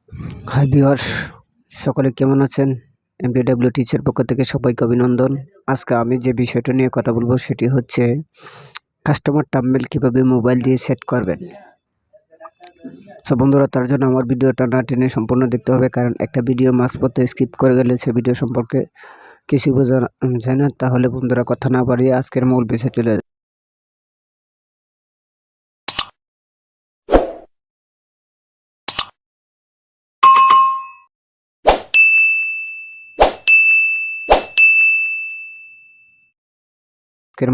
Hi viewers, সকলে কেমন আছেন? MDW টিচার পক্ষ থেকে সবাইকে অভিনন্দন। আজকে আমি যে বিষয়টা নিয়ে কথা বলবো সেটি হচ্ছে কাস্টমার থাম্বনেল কিভাবে মোবাইল দিয়ে সেট করবেন। সো বন্ধুরা, তার জন্য আমার ভিডিওটা না টেনে সম্পূর্ণ দেখতে হবে, কারণ একটা ভিডিও মাঝপথে স্কিপ করে গেলে সে ভিডিও সম্পর্কে কিছু বোঝা যায় না। তাহলে বন্ধুরা, কথা না বাড়িয়ে আজকের মূল বিষয় চলে যায়।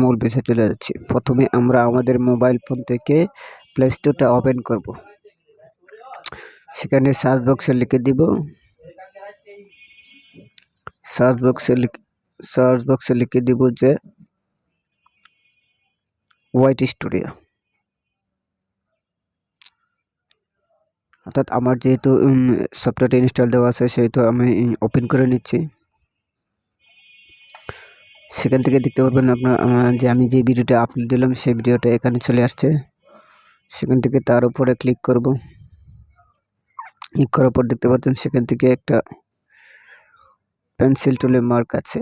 মূল বিষয় চলে যাচ্ছি। প্রথমে আমরা আমাদের মোবাইল ফোন থেকে প্লে স্টোরটা ওপেন করব। সেখানে সার্চ বক্সে লিখে দিব যে হোয়াইট স্টুডিও। অর্থাৎ আমার যেহেতু সফটওয়্যারটা ইনস্টল দেওয়া আছে, সেহেতু আমি ওপেন করে নিচ্ছি। সেখান থেকে দেখতে পারবেন আপনার যে আমি যে ভিডিওটা আপলোড দিলাম সেই ভিডিওটা এখানে চলে আসছে। সেখান থেকে তার উপরে ক্লিক করব। ক্লিক করার পর দেখতে পাচ্ছেন সেখান থেকে একটা পেন্সিল টুলে মার্ক আছে।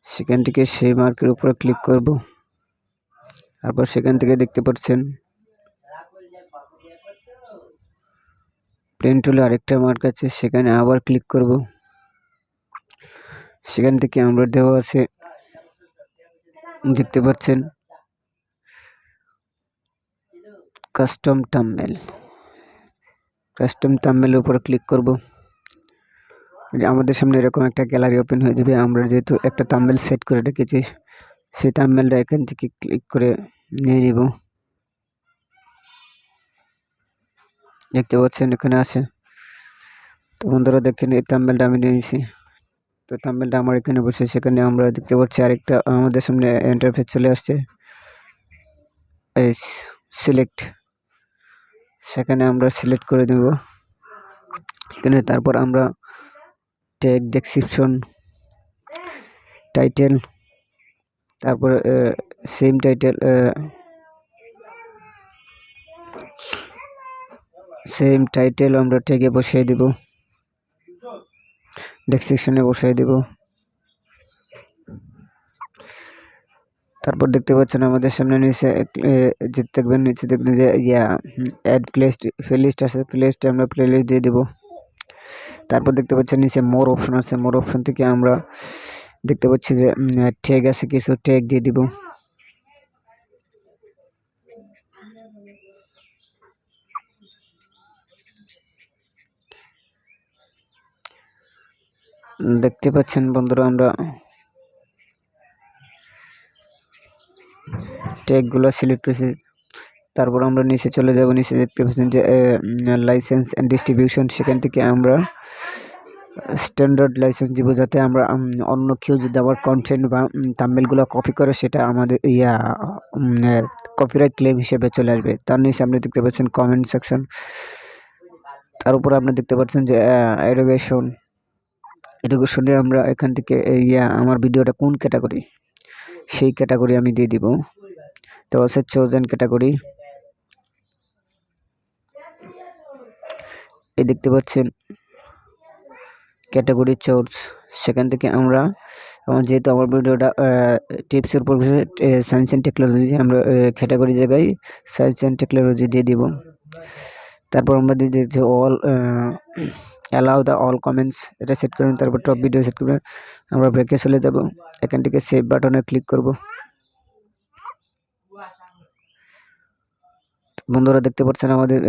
সেখান থেকে সেই মার্কের উপরে ক্লিক করব। তারপর সেখান থেকে দেখতে পাচ্ছেন পেন টুলে আরেকটা মার্ক আছে, সেখানে আবার ক্লিক করব। সেখান থেকে আমরা দেওয়া আছে, দেখতে পাচ্ছেন কাস্টম থাম্বনেলের উপর ক্লিক করব। আমাদের সামনে এরকম একটা গ্যালারি ওপেন হয়ে যাবে। আমরা যেহেতু একটা থাম্বনেল সেট করে রেখেছি, সেই থাম্বনেলটা এখান থেকে ক্লিক করে নিয়ে নিব। দেখতে পাচ্ছেন এখানে আছে। তো বন্ধুরা দেখেন, এই থাম্বনেলটা আমি নিয়ে নিয়েছি। তো থাম্বনেলটা আমার এখানে বসে, সেখানে আমরা দেখতে পাচ্ছি আরেকটা আমাদের সামনে ইন্টারফেস চলে আসছে, সিলেক্ট। সেখানে আমরা সিলেক্ট করে দেব। এখানে তারপর আমরা ট্যাগ, ডেসক্রিপশন, টাইটেল, তারপর সেম টাইটেল আমরা ট্যাগে বসিয়ে দেব, ডেসক্রিপশনে বসিয়ে দেব। তারপর দেখতে পাচ্ছেন আমাদের সামনে নিচে দেখবেন যে অ্যাড প্লেলিস্ট আছে, প্লেলিস্টে আমরা প্লেলিস্ট দিয়ে দেব। তারপর দেখতে পাচ্ছেন নিচে মোর অপশন আছে, মোর অপশন থেকে আমরা দেখতে পাচ্ছি যে ট্যাগ আছে, কিছু ট্যাগ দিয়ে দিব। দেখতে পাচ্ছেন বন্ধুরা, আমরা ট্যাগগুলো সিলেক্ট করেছি। তারপর আমরা নিচে চলে যাব। নিচে দেখতে পাচ্ছেন যে লাইসেন্স অ্যান্ড ডিস্ট্রিবিউশন। সেখান থেকে আমরা স্ট্যান্ডার্ড লাইসেন্স দিব, যাতে আমরা অন্য কেউ যদি আমার কন্টেন্ট বা থাম্বনেলগুলো কপি করে, সেটা আমাদের কপিরাইট ক্লেম হিসেবে চলে আসবে। তার নিচে আপনি দেখতে পাচ্ছেন কমেন্ট সেকশন। তার উপর আপনি দেখতে পাচ্ছেন যে এডুকেশনে আমরা এখান থেকে আমার ভিডিওটা কোন ক্যাটাগরি, সেই ক্যাটাগরি আমি দিয়ে দিব। তো আছে চোজেন ক্যাটাগরি। এই দেখতে পাচ্ছেন ক্যাটাগরি চোর্স। সেখান থেকে আমরা যেহেতু আমার ভিডিওটা টিপসের উপর সায়েন্স অ্যান্ড টেকনোলজি, আমরা ক্যাটাগরি জায়গায় সায়েন্স অ্যান্ড টেকনোলজি দিয়ে দিব। তারপর আমরা দিয়ে দিচ্ছি অ্যালাউ দ্য অল কমেন্টস, এটা সেট করুন। তারপর টপ ভিডিও সেট করবেন। আমরা ব্রেকে চলে যাব। এখান থেকে সেভ বাটনে ক্লিক করব। বন্ধুরা দেখতে পাচ্ছেন আমাদের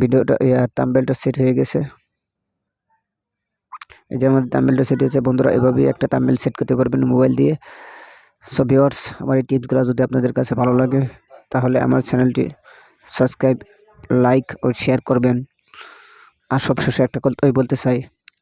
ভিডিওটা থাম্বনেলটা সেট হয়ে গেছে। এই যে আমাদের থাম্বনেলটা সেট হয়েছে। বন্ধুরা, এভাবেই একটা থাম্বনেল সেট করতে পারবেন মোবাইল দিয়ে। সো ভিউয়ার্স, আমার এই টিপসগুলো যদি আপনাদের কাছে ভালো লাগে, তাহলে আমার চ্যানেলটি সাবস্ক্রাইব, লাইক ও শেয়ার করবেন। আর সবশেষে একটা কথাই বলতে চাই,